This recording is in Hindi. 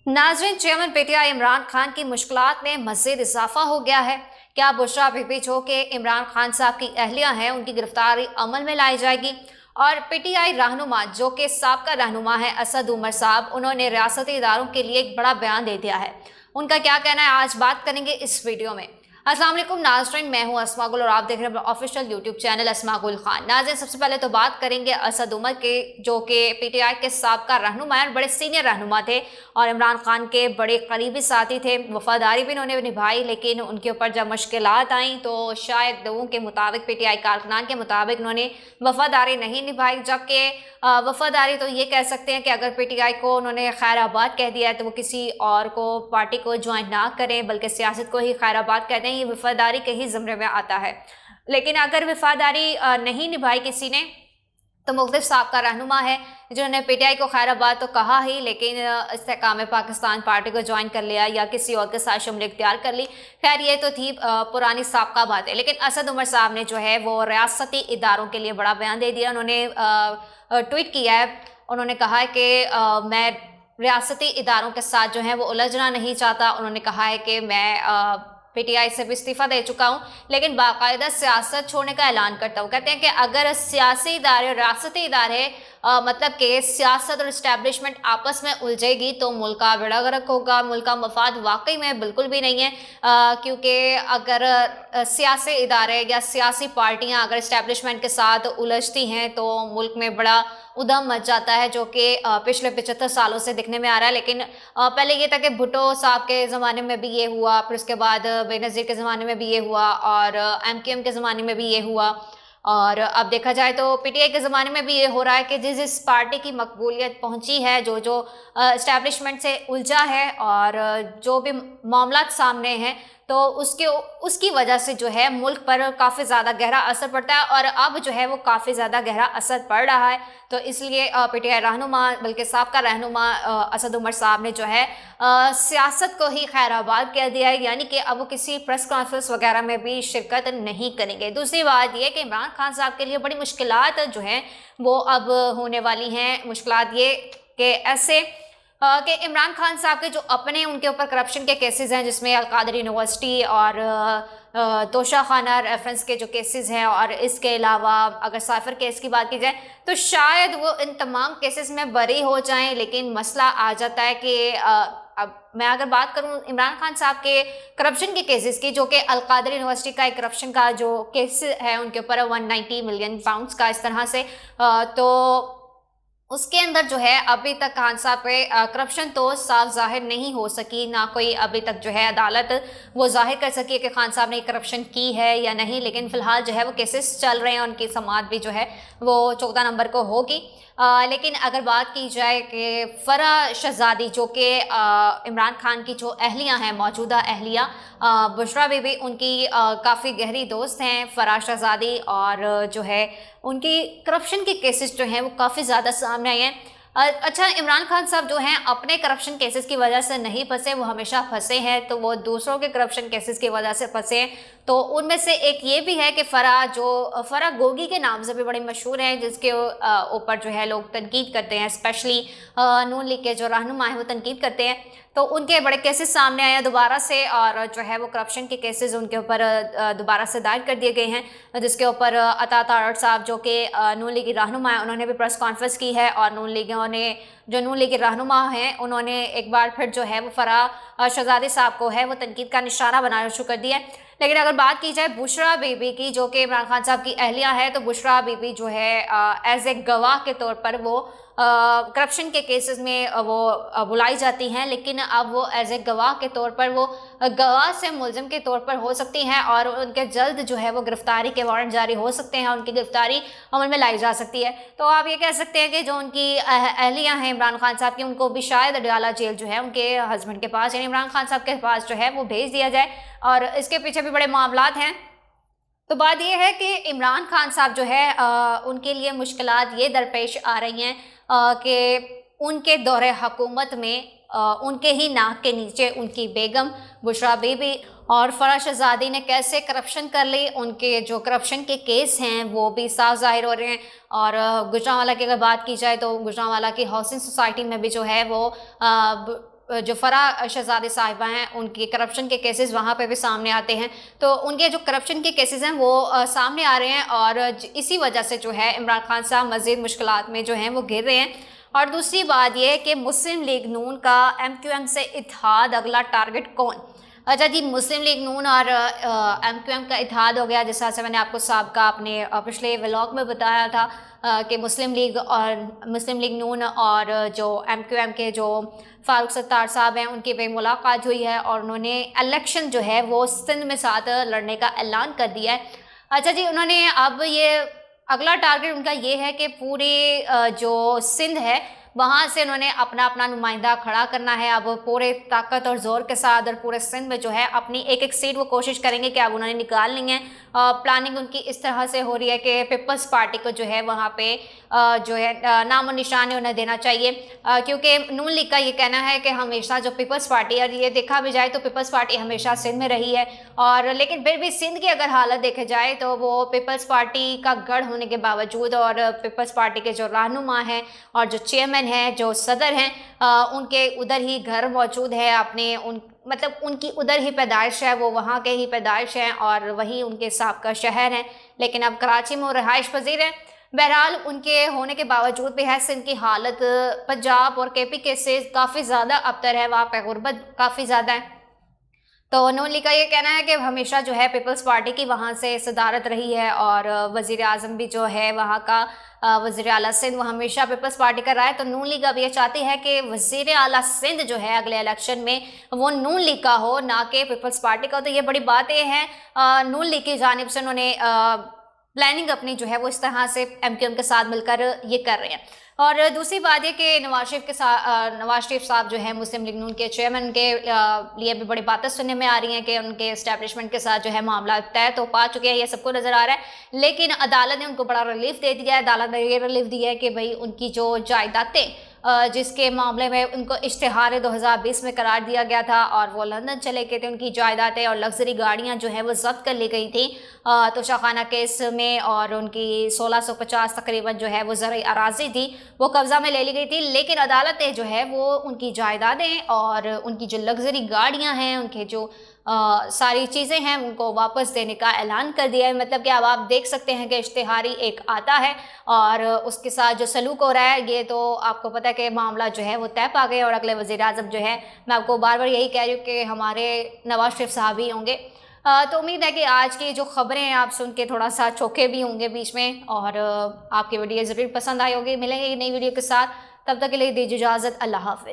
नाज़रीन, चेयरमैन पीटीआई इमरान खान की मुश्किलात में मज़ीद इजाफा हो गया है। क्या बुशरा बीबी जो कि इमरान खान साहब की अहलिया हैं, उनकी गिरफ्तारी अमल में लाई जाएगी? और पीटीआई रहनुमा जो कि साबका रहनुमा है असद उमर साहब, उन्होंने रियासती इदारों के लिए एक बड़ा बयान दे दिया है। उनका क्या कहना है, आज बात करेंगे इस वीडियो में। अस्सलाम वालेकुम नाज़रीन, मैं हूं अस्मा गुल और आप देख रहे हैं ऑफिशियल यूट्यूब चैनल अस्मा गुल खान। नाज़रीन, सबसे पहले तो बात करेंगे असद उमर के, जो कि पीटीआई के साबका रहनुमा और बड़े सीनियर रहनुमा थे और इमरान खान के बड़े करीबी साथी थे। वफादारी भी इन्होंने निभाई, लेकिन उनके ऊपर जब मुश्किलात आई तो शायद लोगों के मुताबिक, पीटीआई कारकुनान के मुताबिक, उन्होंने वफादारी नहीं निभाई। जबकि वफादारी तो ये कह सकते हैं कि अगर पीटीआई को उन्होंने खैराबाद कह दिया है तो वो किसी और को, पार्टी को ज्वाइन ना करें, बल्कि सियासत को ही खैराबाद कहते हैं। ये वफादारी के ही ज़मरे में आता है। लेकिन अगर वफादारी नहीं निभाई किसी ने, तो मुख्तलिफ साहब का रहनुमा है जिन्होंने पीटीआई को खैराबाद तो कहा ही, लेकिन इस्तेकाम पाकिस्तान पार्टी को ज्वाइन कर लिया या किसी और के साथ शमूलियत इख्तियार कर ली। खैर, ये तो थी पुरानी साबका बात है। लेकिन असद उमर साहब ने जो है वो रियासती इदारों के लिए बड़ा बयान दे दिया। उन्होंने ट्वीट किया है। उन्होंने कहा है कि मैं रियासती इदारों के साथ जो है वो उलझना नहीं चाहता। उन्होंने कहा है कि मैं पीटीआई से भी इस्तीफ़ा दे चुका हूँ, लेकिन बाकायदा सियासत छोड़ने का ऐलान करता हूँ। कहते हैं कि अगर सियासी इदारे और रियासती इदारे मतलब कि सियासत और इस्टेब्लिशमेंट आपस में उलझेगी तो मुल्क का बेड़ा गर्क होगा। मुल्क का मफाद वाकई में बिल्कुल भी नहीं है, क्योंकि अगर सियासी इदारे या सियासी पार्टियाँ अगर इस्टेब्लिशमेंट के साथ उलझती हैं तो मुल्क में बड़ा उधम मच जाता है, जो कि पिछले 75 सालों से दिखने में आ रहा है। लेकिन पहले ये था कि भुट्टो साहब के ज़माने में भी ये हुआ, फिर उसके बाद बेनज़ीर के ज़माने में भी ये हुआ और एमकेएम के ज़माने में भी ये हुआ, और अब देखा जाए तो पीटीआई के ज़माने में भी ये हो रहा है कि जिस जिस पार्टी की मकबूलियत पहुंची है, जो जो इस्टेब्लिशमेंट से उलझा है और जो भी मामलात सामने हैं, तो उसकी वजह से जो है मुल्क पर काफ़ी ज़्यादा गहरा असर पड़ता है और अब जो है वो काफ़ी ज़्यादा गहरा असर पड़ रहा है। तो इसलिए पीटीआई रहनुमा, बल्कि साबका रहनुमा असद उमर साहब ने जो है सियासत को ही खैराबाद कह दिया है, यानी कि अब वो किसी प्रेस कॉन्फ्रेंस वगैरह में भी शिरकत नहीं करेंगे। दूसरी बात यह कि इमरान खान साहब के लिए बड़ी मुश्किलात जो हैं वो अब होने वाली हैं। मुश्किलात ये कि ऐसे कि इमरान खान साहब के जो अपने उनके ऊपर करप्शन के केसेस हैं, जिसमें अलकादरी यूनिवर्सिटी और तोशा खाना रेफरेंस के जो केसेस हैं, और इसके अलावा अगर साइफर केस की बात की जाए तो शायद वो इन तमाम केसेस में बरी हो जाएं। लेकिन मसला आ जाता है कि अब मैं अगर बात करूं इमरान खान साहब के करप्शन के केसेस की, जो कि अलकादरी यूनिवर्सिटी का एक करप्शन का जो केस है उनके ऊपर 190 मिलियन पाउंड्स का, इस तरह से तो उसके अंदर जो है अभी तक खान साहब पे करप्शन तो साफ जाहिर नहीं हो सकी। ना कोई अभी तक जो है अदालत वो जाहिर कर सकी है कि खान साहब ने करप्शन की है या नहीं। लेकिन फिलहाल जो है वो केसेस चल रहे हैं, उनकी समाअत भी जो है वो 14 नंबर को होगी। लेकिन अगर बात की जाए कि फराह शहजादी, जो कि इमरान खान की जो अहलियाँ हैं, मौजूदा अहलियाँ बुशरा बीबी, उनकी काफ़ी गहरी दोस्त हैं फराह शहजादी, और जो है उनकी करप्शन के केसेस जो हैं वो काफ़ी ज़्यादा सामने आए हैं। अच्छा, इमरान खान साहब जो हैं अपने करप्शन केसेस की वजह से नहीं फंसे, वो हमेशा फंसे हैं, तो वो दूसरों के करप्शन केसेस की वजह से फंसे हैं। तो उनमें से एक ये भी है कि फराह गोगी के नाम से भी बड़े मशहूर हैं, जिसके ऊपर जो है लोग तनकीद करते हैं, स्पेशली नून लीग के जो रहनुमा हैं वो तनकीद करते हैं। तो उनके बड़े केसेस सामने आए हैं दोबारा से, और जो है वो करप्शन के केसेस उनके ऊपर दोबारा से दायर कर दिए गए हैं, जिसके ऊपर अता तारड़ साहब, जो कि नून लीगी रहनुमा है, उन्होंने भी प्रेस कॉन्फ्रेंस की है, और नून लीगी रहनुमा हैं उन्होंने एक बार फिर जो है वो फराह शहजादी साहब को है वो तनकीद का निशाना बनाना शुरू कर दिया है। लेकिन अगर बात की जाए बुशरा बीबी की, जो कि इमरान खान साहब की अहलिया है, तो बुशरा बीबी जो है एज ए गवाह के तौर पर वो करप्शन के केसेस में वो बुलाई जाती हैं। लेकिन अब वो एज ए गवाह के तौर पर वो गवाह से मुलजिम के तौर पर हो सकती हैं, और उनके जल्द जो है वो गिरफ्तारी के वारंट जारी हो सकते हैं, उनकी गिरफ्तारी अमल में लाई जा सकती है। तो आप ये कह सकते हैं कि जो उनकी अहलियाँ हैं इमरान खान साहब की, उनको भी शायद अडयाला जेल जो है उनके हस्बैंड के पास, यानी इमरान खान साहब के पास जो है वो भेज दिया जाए, और इसके पीछे भी बड़े मामलात हैं। तो बात यह है कि इमरान खान साहब जो है उनके लिए मुश्किलात ये दरपेश आ रही हैं कि उनके दौरे हुकूमत में उनके ही नाक के नीचे उनकी बेगम बुशरा बीबी और फराह शहजादी ने कैसे करप्शन कर ली। उनके जो करप्शन के केस हैं वो भी साफ जाहिर हो रहे हैं। और गुजरांवाला की अगर बात की जाए तो गुजरांवाला की हाउसिंग सोसाइटी में भी जो है वो जो फ़राह शहज़ादी साहिबा हैं उनकी करप्शन के केसेस वहाँ पे भी सामने आते हैं। तो उनके जो करप्शन के केसेस हैं वो सामने आ रहे हैं और इसी वजह से जो है इमरान खान साहब मज़ीद मुश्किलात में जो हैं वो घिर रहे हैं। और दूसरी बात ये है कि मुस्लिम लीग नून का MQM से इत्तेहाद, अगला टारगेट कौन? अच्छा जी, मुस्लिम लीग नून और MQM का इत्तेहाद हो गया। जिस तरह से मैंने आपको साबका अपने पिछले व्लॉग में बताया था कि मुस्लिम लीग नून और जो MQM के जो फारूक सत्तार साहब हैं उनकी भी मुलाकात हुई है और उन्होंने इलेक्शन जो है वो सिंध में साथ लड़ने का ऐलान कर दिया है। अच्छा जी, उन्होंने अब ये अगला टारगेट उनका ये है कि पूरे जो सिंध है वहाँ से उन्होंने अपना अपना नुमाइंदा खड़ा करना है। अब पूरे ताकत और ज़ोर के साथ और पूरे सिंध में जो है अपनी एक एक सीट वो कोशिश करेंगे कि अब उन्होंने निकालनी है। प्लानिंग उनकी इस तरह से हो रही है कि पीपल्स पार्टी को जो है वहाँ पे जो है नामो निशान उन्हें देना चाहिए, क्योंकि नून लीग का ये कहना है कि हमेशा जो पीपल्स पार्टी, और ये देखा भी जाए तो पीपल्स पार्टी हमेशा सिंध में रही है और लेकिन फिर भी सिंध की अगर हालत देखे जाए तो वो पीपल्स पार्टी का गढ़ होने के बावजूद और पीपल्स पार्टी के जो रहनुमा हैं और जो चेयरमैन हैं, जो सदर हैं, उनके उधर ही घर मौजूद है। अपने मतलब उनकी उधर ही पैदाइश है, वो वहाँ के ही पैदाइश हैं और वही उनके साबका शहर हैं, लेकिन अब कराची में वो रहाइश पजीर हैं। बहरहाल उनके होने के बावजूद भी है सिंध की हालत पंजाब और KP के से काफ़ी ज़्यादा अबतर है, वहाँ पर गुर्बत काफ़ी ज़्यादा है। तो नून लीग का ये कहना है कि हमेशा जो है पीपल्स पार्टी की वहाँ से सदारत रही है और वज़ीर आज़म भी जो है वहाँ का वज़ीर आला सिंध वो हमेशा पीपल्स पार्टी का रहा है। तो नून लीग अब ये चाहती है कि वज़ीर आला सिंध जो है अगले इलेक्शन में वो नून लीग का हो, ना कि पीपल्स पार्टी का हो। तो ये बड़ी बात ये है, नून लीग की जानिब से उन्होंने प्लानिंग अपनी जो है वो इस तरह से MQM के साथ मिलकर ये कर रहे हैं। और दूसरी बात ये कि नवाज शरीफ साहब जो है मुस्लिम लीग नून के चेयरमैन के लिए भी बड़ी बातें सुनने में आ रही हैं कि उनके एस्टैब्लिशमेंट के साथ जो है मामला तय तो पा चुके हैं, ये सबको नज़र आ रहा है। लेकिन अदालत ने उनको बड़ा रिलीफ दे दिया है। अदालत ने ये रिलीफ दिया है कि भाई उनकी जो जायदादें जिसके मामले में उनको इश्तिहार 2020 में करार दिया गया था और वो लंदन चले गए थे, उनकी जायदादें और लग्जरी गाड़ियां जो है वो जब्त कर ली गई थी तोशाखाना केस में, और उनकी 1650 तकरीबन जो है वो ज़रई अराजी थी वो कब्ज़ा में ले ली गई थी। लेकिन अदालत ने जो है वो उनकी जायदादें और उनकी जो लग्जरी गाड़ियाँ हैं, उनके जो सारी चीज़ें हैं उनको वापस देने का ऐलान कर दिया है। मतलब कि अब आप देख सकते हैं कि इश्तिहारी एक आता है और उसके साथ जो सलूक हो रहा है, ये तो आपको पता है कि मामला जो है वो तय पा गए और अगले वज़ीर आज़म जो है, मैं आपको बार बार यही कह रही हूँ कि हमारे नवाज शरीफ साहब ही होंगे। तो उम्मीद है कि आज की जो खबरें हैं आप सुन के थोड़ा सा चौंके भी होंगे बीच में, और आपकी वीडियो ज़रूर पसंद आई होगी। मिलेंगे एक नई वीडियो के साथ, तब तक के लिए दीजिए इजाज़त। अल्लाह हाफ़िज़।